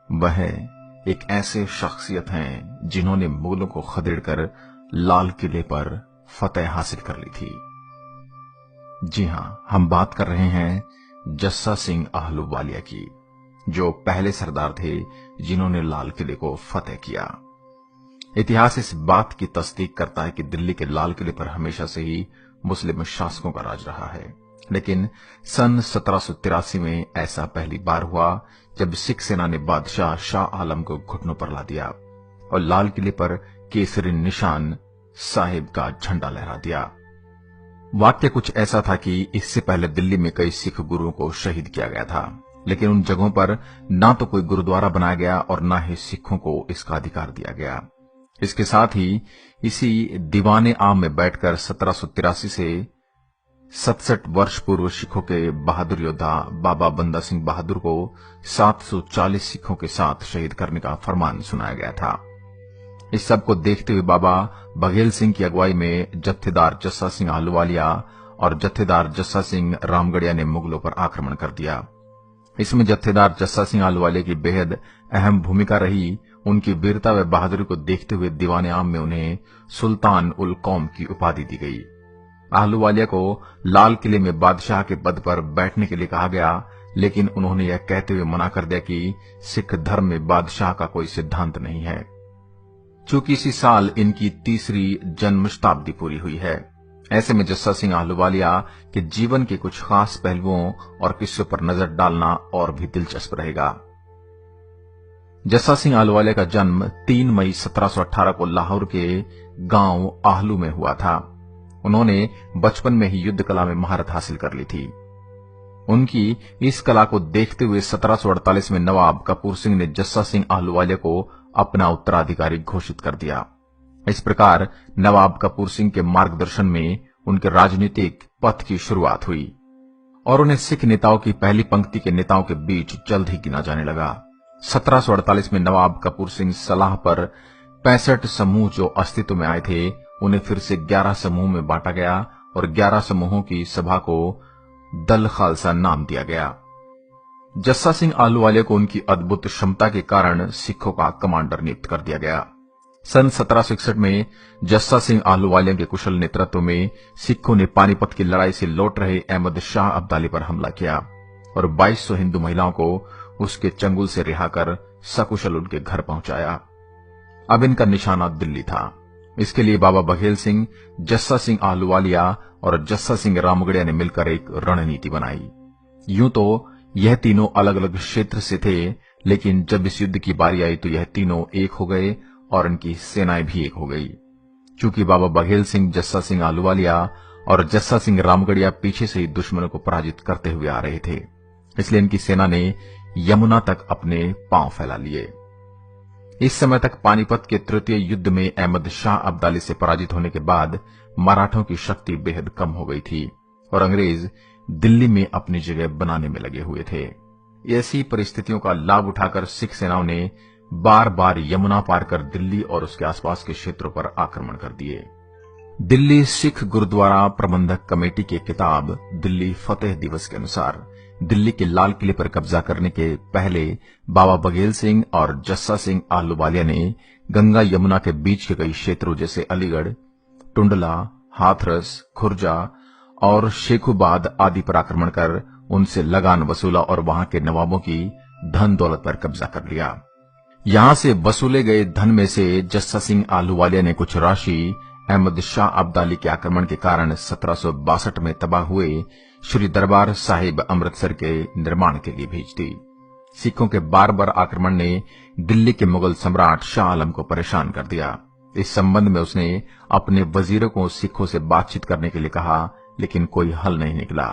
वह एक ऐसे शख्सियत हैं जिन्होंने मुगलों को खदेड़ कर लाल किले पर फतेह हासिल कर ली थी। जी हां, हम बात कर रहे हैं जस्सा सिंह आहलूवालिया की, जो पहले सरदार थे जिन्होंने लाल किले को फतेह किया। इतिहास इस बात की तस्दीक करता है कि दिल्ली के लाल किले पर हमेशा से ही मुस्लिम शासकों का राज रहा है, लेकिन सन 1783 में ऐसा पहली बार हुआ जब सिख सेना ने बादशाह शाह आलम को घुटनों पर ला दिया और लाल किले पर केसरी निशान साहिब का झंडा लहरा दिया। वाक्य कुछ ऐसा था कि इससे पहले दिल्ली में कई सिख गुरुओं को शहीद किया गया था, लेकिन उन जगहों पर ना तो कोई गुरुद्वारा बनाया गया और ना ही सिखों को इसका अधिकार दिया गया। इसके साथ ही इसी दीवाने आम में बैठकर 1783 से 67 वर्ष पूर्व सिखों के बहादुर योद्धा बाबा बंदा सिंह बहादुर को 740 सिखों के साथ शहीद करने का फरमान सुनाया गया था। इस सब को देखते हुए बाबा बघेल सिंह की अगुवाई में जत्थेदार जस्सा सिंह आहलूवालिया और जत्थेदार जस्सा सिंह रामगढ़िया ने मुगलों पर आक्रमण कर दिया। इसमें जत्थेदार जस्सा सिंह आहलूवालिया की बेहद अहम भूमिका रही। उनकी वीरता व बहादुरी को देखते हुए दीवाने आम में उन्हें सुल्तान उल कौम की उपाधि दी गई। आहलूवालिया को लाल किले में बादशाह के पद पर बैठने के लिए कहा गया, लेकिन उन्होंने यह कहते हुए मना कर दिया कि सिख धर्म में बादशाह का कोई सिद्धांत नहीं है। चूंकि इसी साल इनकी 3री जन्म शताब्दी पूरी हुई है, ऐसे में जस्सा सिंह आहलूवालिया के जीवन के कुछ खास पहलुओं और किस्सों पर नजर डालना और भी दिलचस्प रहेगा। जस्सा सिंह आहलूवालिया का जन्म 3 मई 1718 को लाहौर के गांव आहलू में हुआ था। उन्होंने बचपन में ही युद्ध कला में महारत हासिल कर ली थी। उनकी इस कला को देखते हुए 1748 में नवाब कपूर सिंह ने जस्सा सिंह आहलूवालिया को अपना उत्तराधिकारी घोषित कर दिया। इस प्रकार नवाब कपूर सिंह के मार्गदर्शन में उनके राजनीतिक पथ की शुरुआत हुई और उन्हें सिख नेताओं की पहली पंक्ति के नेताओं के बीच जल्द ही गिना जाने लगा। 1748 में नवाब कपूर सिंह सलाह पर 65 समूह जो अस्तित्व में आए थे उन्हें फिर से 11 समूह में बांटा गया और 11 समूहों की सभा को दल खालसा नाम दिया गया। जस्सा सिंह आहलूवालिया को उनकी अद्भुत क्षमता के कारण सिखों का कमांडर नियुक्त कर दिया गया। सन 1761 में जस्सा सिंह आहलूवालिया के कुशल नेतृत्व में सिखों ने पानीपत की लड़ाई से लौट रहे अहमद शाह अब्दाली पर हमला किया और 2200 हिंदू महिलाओं को उसके चंगुल से रिहा कर सकुशल उनके घर पहुंचाया। अब इनका निशाना दिल्ली था। इसके लिए बाबा बघेल सिंह, जस्सा सिंह आहलूवालिया और जस्सा सिंह रामगढ़िया ने मिलकर एक रणनीति बनाई। यूं तो यह तीनों अलग अलग क्षेत्र से थे, लेकिन जब इस युद्ध की बारी आई तो यह तीनों एक हो गए और इनकी सेनाएं भी एक हो गई। चूंकि बाबा बघेल सिंह, जस्सा सिंह आहलूवालिया और जस्सा सिंह रामगढ़िया पीछे से ही दुश्मनों को पराजित करते हुए आ रहे थे, इसलिए इनकी सेना ने यमुना तक अपने पांव फैला लिए। इस समय तक पानीपत के तृतीय युद्ध में अहमद शाह अब्दाली से पराजित होने के बाद मराठों की शक्ति बेहद कम हो गई थी और अंग्रेज दिल्ली में अपनी जगह बनाने में लगे हुए थे। ऐसी परिस्थितियों का लाभ उठाकर सिख सेनाओं ने बार बार यमुना पार कर दिल्ली और उसके आसपास के क्षेत्रों पर आक्रमण कर दिए। दिल्ली सिख गुरुद्वारा प्रबंधक कमेटी की किताब दिल्ली फतेह दिवस के अनुसार दिल्ली के लाल किले पर कब्जा करने के पहले बाबा बघेल सिंह और जस्सा सिंह आहलूवालिया ने गंगा यमुना के बीच के कई क्षेत्रों जैसे अलीगढ़, टुंडला, हाथरस, खुर्जा और शेखुबाद आदि पर आक्रमण कर उनसे लगान वसूला और वहां के नवाबों की धन दौलत पर कब्जा कर लिया। यहां से वसूले गए धन में से जस्सा सिंह आहलूवालिया ने कुछ राशि अहमद शाह अब्दाली के आक्रमण के कारण 1762 में तबाह हुए श्री दरबार साहिब अमृतसर के निर्माण के लिए भेज दी। सिखों के बार बार आक्रमण ने दिल्ली के मुगल सम्राट शाह आलम को परेशान कर दिया। इस संबंध में उसने अपने वजीरों को सिखों से बातचीत करने के लिए कहा, लेकिन कोई हल नहीं निकला।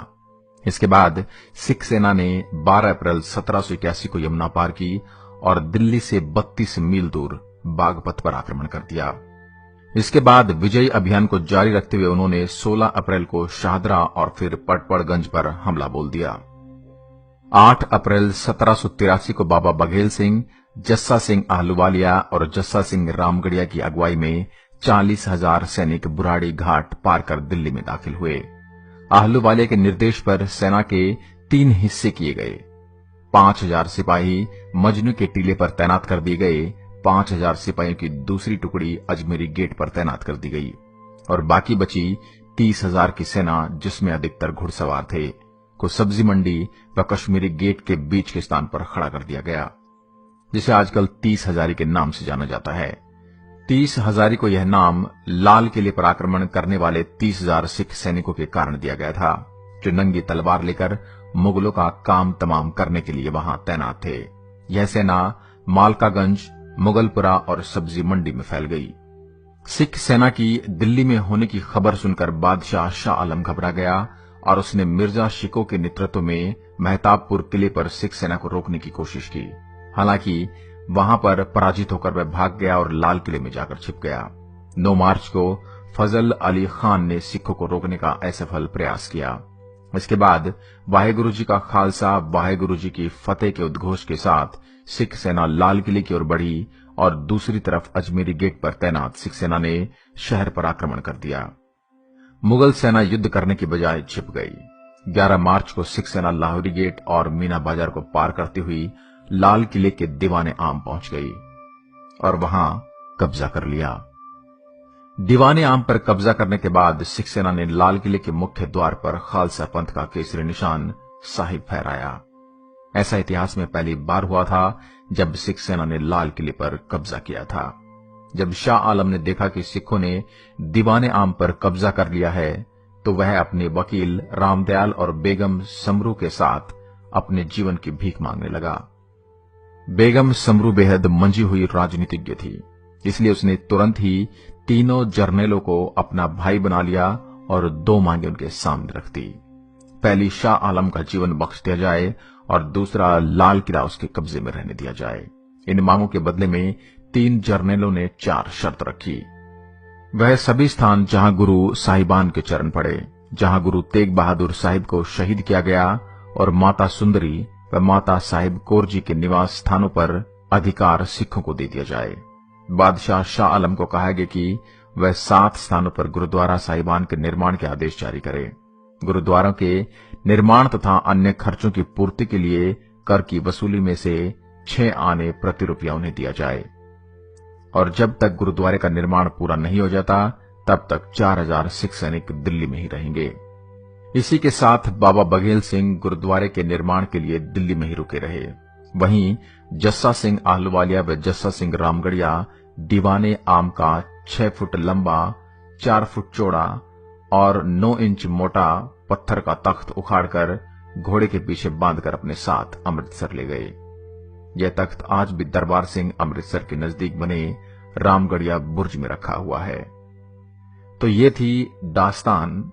इसके बाद सिख सेना ने 12 अप्रैल 1781 को यमुना पार की और दिल्ली से 32 मील दूर बागपत पर आक्रमण कर दिया। इसके बाद विजयी अभियान को जारी रखते हुए उन्होंने 16 अप्रैल को शाहदरा और फिर पटपड़गंज पर हमला बोल दिया। 8 अप्रैल 1783 को बाबा बघेल सिंह, जस्सा सिंह आहलूवालिया और जस्सा सिंह रामगढ़िया की अगुवाई में 40,000 सैनिक बुराड़ी घाट पार कर दिल्ली में दाखिल हुए। आहलूवालिया के निर्देश पर सेना के 3 हिस्से किए गए। 5,000 सिपाही मजनू के टीले पर तैनात कर दिए गए 5000 सिपाहियों की दूसरी टुकड़ी अजमेरी गेट पर तैनात कर दी गई और बाकी बची 30,000 की सेना, जिसमें अधिकतर घुड़सवार थे, को सब्जी मंडी व कश्मीरी गेट के बीच के स्थान पर खड़ा कर दिया गया, जिसे आजकल 30 हजारी के नाम से जाना जाता है। 30 हजारी को यह नाम लाल किले पर आक्रमण करने वाले 30,000 सिख सैनिकों के कारण दिया गया था, जो नंगी तलवार लेकर मुगलों का काम तमाम करने के लिए वहां तैनात थे। यह सेना मालकागंज, मुगलपुरा और सब्जी मंडी में फैल गई। सिख सेना की दिल्ली में होने की खबर सुनकर बादशाह शाह आलम घबरा गया और उसने मिर्जा शिको के नेतृत्व में मेहताबपुर किले पर सिख सेना को रोकने की कोशिश की। हालांकि वहां पर पराजित होकर वह भाग गया और लाल किले में जाकर छिप गया। 9 मार्च को फजल अली खान ने सिखों को रोकने का असफल प्रयास किया। इसके बाद वाहेगुरु जी का खालसा, वाहेगुरु जी की फतेह के उद्घोष के साथ सिख सेना लाल किले की ओर बढ़ी और दूसरी तरफ अजमेरी गेट पर तैनात सिख सेना ने शहर पर आक्रमण कर दिया। मुगल सेना युद्ध करने की बजाय छिप गई। 11 मार्च को सिख सेना लाहौरी गेट और मीना बाजार को पार करती हुई लाल किले के दीवाने आम पहुंच गई और वहां कब्जा कर लिया। दीवाने आम पर कब्जा करने के बाद सिख सेना ने लाल किले के मुख्य द्वार पर खालसा पंथ का केसरी निशान साहिब फहराया। ऐसा इतिहास में पहली बार हुआ था जब सिख सेना ने लाल किले पर कब्जा किया था। जब शाह आलम ने देखा कि सिखों ने दीवाने आम पर कब्जा कर लिया है, तो वह अपने वकील रामदयाल और बेगम समरू के साथ अपने जीवन की भीख मांगने लगा। बेगम समरू बेहद मंजी हुई राजनीतिज्ञ थी, इसलिए उसने तुरंत ही तीनों जर्नैलों को अपना भाई बना लिया और 2 मांगे उनके सामने रख दी। पहली, शाह आलम का जीवन बख्श दिया जाए और दूसरा, लाल किला उसके कब्जे में रहने दिया जाए। इन मांगों के बदले में 3 जर्नैलों ने 4 शर्त रखी। वह सभी स्थान जहां गुरु साहिबान के चरण पड़े, जहां गुरु तेग बहादुर साहिब को शहीद किया गया और माता सुंदरी व माता साहिब कौर जी के निवास स्थानों पर अधिकार सिखों को दे दिया जाए। बादशाह शाह आलम को कहा गया कि वह 7 स्थानों पर गुरुद्वारा साहिबान के निर्माण के आदेश जारी करे। गुरुद्वारों के निर्माण तथा अन्य खर्चों की पूर्ति के लिए कर की वसूली में से 6 आने प्रति रुपया उन्हें दिया जाए और जब तक गुरुद्वारे का निर्माण पूरा नहीं हो जाता तब तक 4000 सिख सैनिक दिल्ली में ही रहेंगे। इसी के साथ बाबा बघेल सिंह गुरुद्वारे के निर्माण के लिए दिल्ली में ही रुके रहे। वहीं जस्सा सिंह आहलुवालिया व जस्सा सिंह रामगढ़िया दीवाने आम का 6 फुट लंबा, 4 फुट चौड़ा और 9 इंच मोटा पत्थर का तख्त उखाड़कर घोड़े के पीछे बांधकर अपने साथ अमृतसर ले गए। यह तख्त आज भी दरबार सिंह अमृतसर के नजदीक बने रामगढ़िया बुर्ज में रखा हुआ है। तो ये थी दास्तान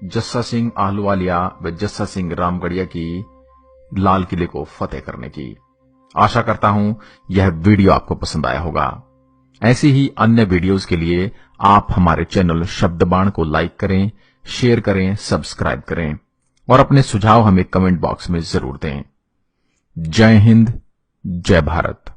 जस्सा सिंह आहलुवालिया व जस्सा सिंह रामगढ़िया की लाल किले को फतेह करने की। आशा करता हूं यह वीडियो आपको पसंद आया होगा। ऐसी ही अन्य वीडियोस के लिए आप हमारे चैनल शब्दबाण को लाइक करें, शेयर करें, सब्सक्राइब करें और अपने सुझाव हमें कमेंट बॉक्स में जरूर दें। जय हिंद, जय भारत।